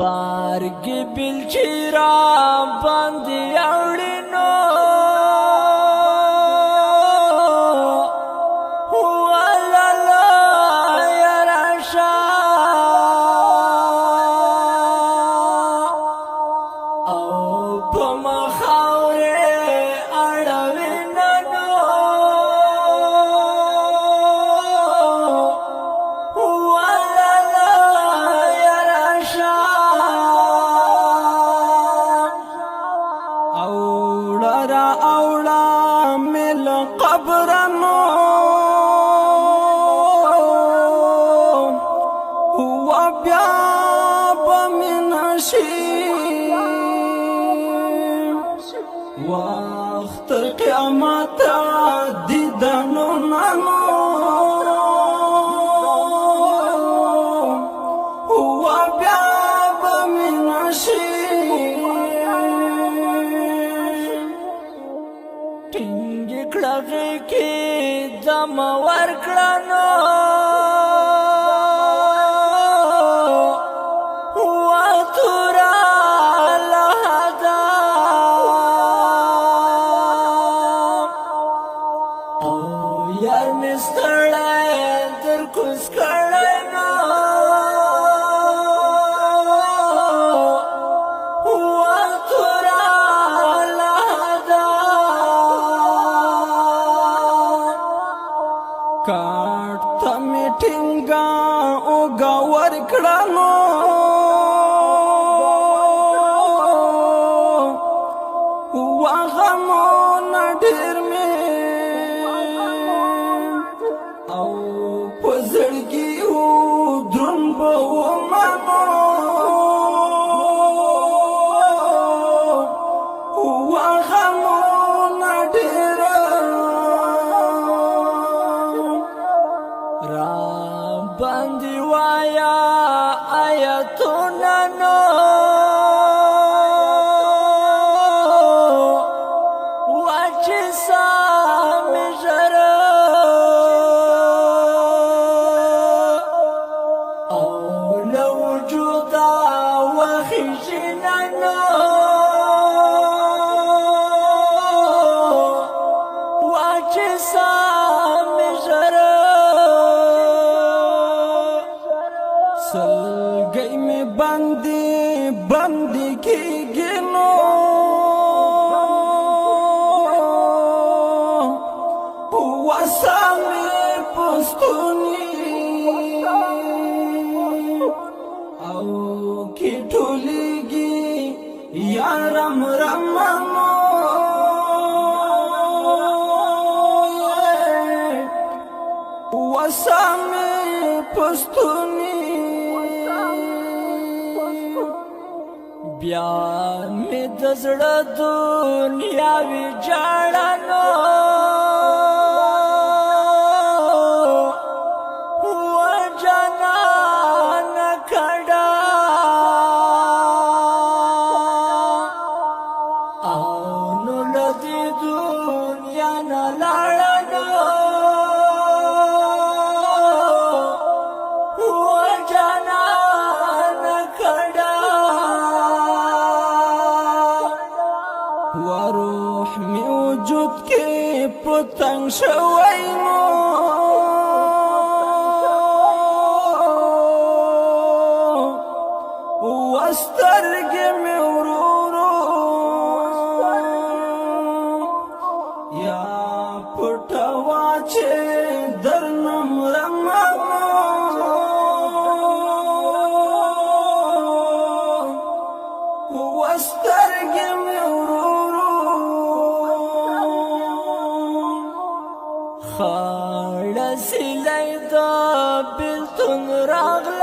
بارگی بیلچی را باندی اوڑینو والالا یراشا او پمخاوری اڑویننو اوڑا مل قبرنو هو بیا بمنشی وقت قیامت دیدنو نانو هو بیا بمنشی ټینګ کړه کې دم ورکړنو وتورا لهدا او یار مستړی در کوس کړنو کاټ ته میټینګا او گاور کړنو واغمو نډیر می او پزړګي و درن بو منو واغمو نډیر باندې وایا آیتونه نو واچې سامې ژره او له وجوده وخېژنه نو واچې سامې ژره سلګي می باندې کېږي نو وسامې پستونی او کې ټولېږي یارم رمنو وسامې پستونی بیا می د زړه دنیا وی جاړنو و جانان کډا او نو لدی دنیا نه لاړنو وروح می وجود کې پتنګ شوی نو وسترګې مې ورورو یا پټوا چې درنم رمنو وسترګې مې خړ سیلای دا بیلتون راغله